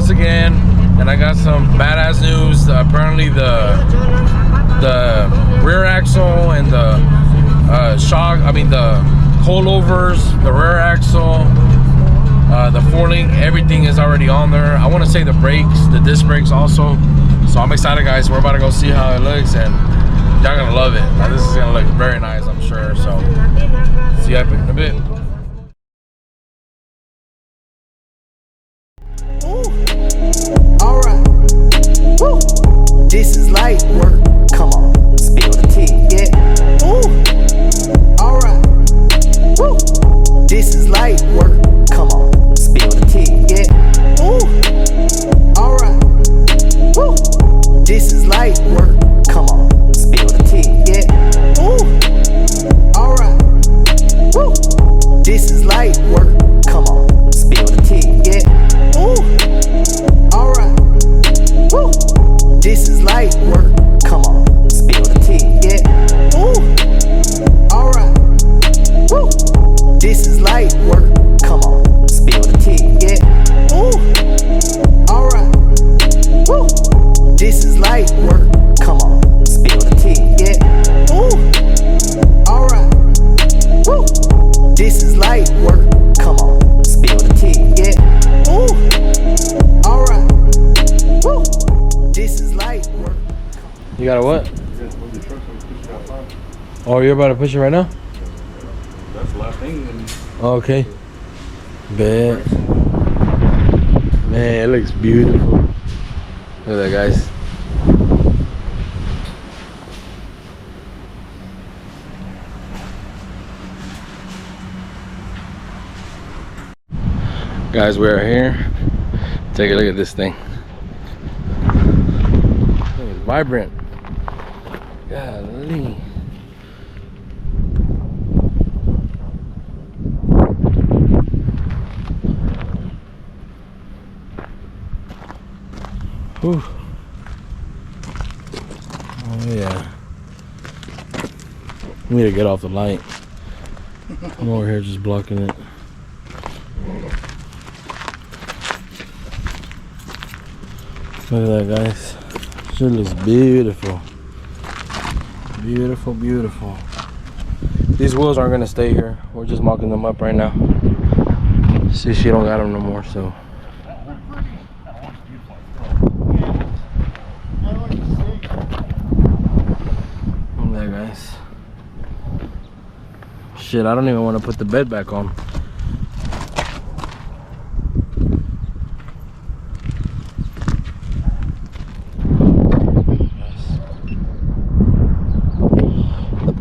once again, and I got some badass news. Apparently the rear axle and the the coilovers, the rear axle, the four-link, everything is already on there. I want to say the brakes, the disc brakes also. So I'm excited, guys. We're about to go see how it looks, and y'all gonna love it. Now, this is gonna look very nice, I'm sure. So see you in a bit. Alright, woo. This is light work. Come on, spill the tea, yeah. Ooh. Alright, woo. This is light work. Come on, spill the tea, yeah. Ooh. Alright, woo. This is light work. Come on, spill the tea, yeah. Ooh. Alright, woo. This is light work. Come on, spill the tea, yeah. Ooh. Alright, woo. This is light work. Come on, spill the tea, yeah. Ooh. Alright, woo. This is light work. Come on, spill the tea, yeah. Ooh. Alright, woo. This is light work. Come on, spill the tea, yeah. Ooh. Alright, woo. This is light work. Come on, spill the tea, yeah. Ooh. Alright, woo. This is light work. You got a what? Oh, you're about to push it right now? That's the last thing. Okay. Bet. Man, it looks beautiful. Look at that, guys. Guys, we are here. Take a look at this thing. It's vibrant. Golly. Whew. Oh yeah. We need to get off the light. I'm over here just blocking it. Look at that, guys. Shit looks beautiful. Beautiful, beautiful. These wheels aren't gonna stay here. We're just mocking them up right now. See, she don't got them no more, so. Look at that, guys. Shit, I don't even want to put the bed back on.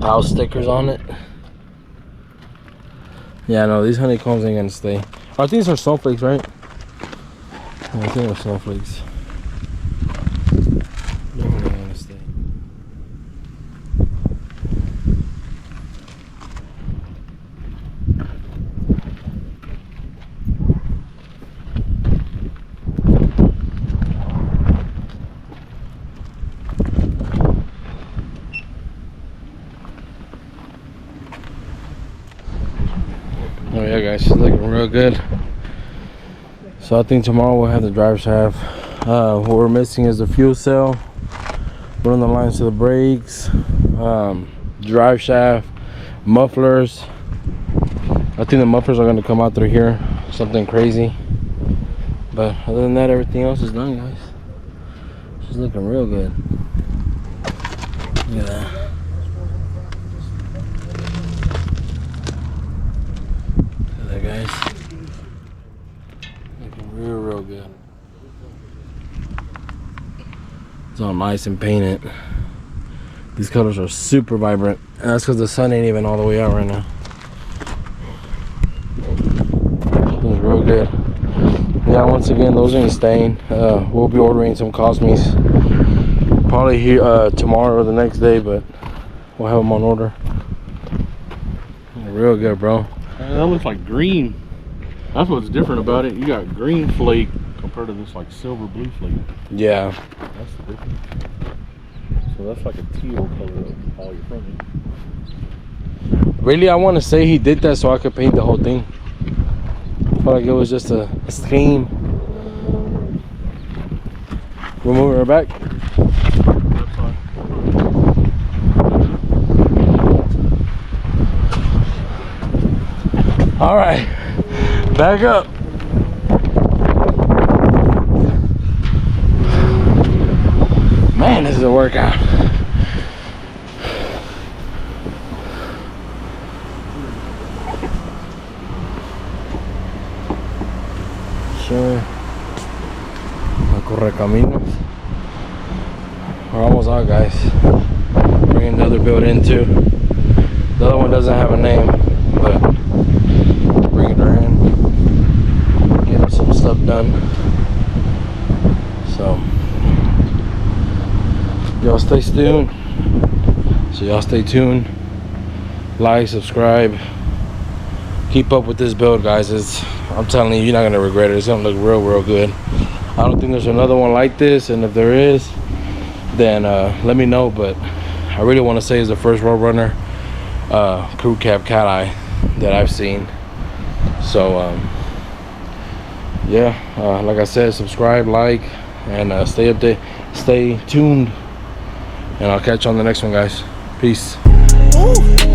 POW stickers on it. Yeah, no, these honeycombs ain't gonna stay. Oh, I think these are snowflakes, right? Yeah, I think they're snowflakes. Definitely ain't gonna stay. Oh yeah, guys, it's looking real good. So I think tomorrow we'll have the drive shaft. What we're missing is the fuel cell, running the lines to the brakes, drive shaft, mufflers. I think the mufflers are going to come out through here, something crazy. But other than that, everything else is done, guys. It's looking real good. Look at that. Guys, looking real good. It's all nice and painted. These colors are super vibrant, and that's because the sun ain't even all the way out right now. Looks real good. Yeah, once again, those ain't staying. We'll be ordering some Cosmes probably here tomorrow or the next day, but we'll have them on order. Real good, bro. That looks like green. That's what's different about it. You got green flake compared to this like silver blue flake. Yeah. That's the difference. So that's like a teal color of all your front end. Really, I want to say he did that so I could paint the whole thing. I felt like it was just a scheme. We're moving her back. That's fine. All right, back up. Man, this is a workout. Sure. Correcaminos. We're almost out, guys. Bringing another build in too. The other one doesn't have a name, but bringing her in, getting some stuff done. So y'all stay tuned. Y'all stay tuned. Like, subscribe. Keep up with this build, guys. I'm telling you, you're not gonna regret it. It's gonna look real good. I don't think there's another one like this, and if there is, then let me know. But I really want to say it's the first roadrunner crew cab cat eye that I've seen. So yeah, like I said, subscribe, like, and stay tuned, and I'll catch you on the next one, guys. Peace. Ooh.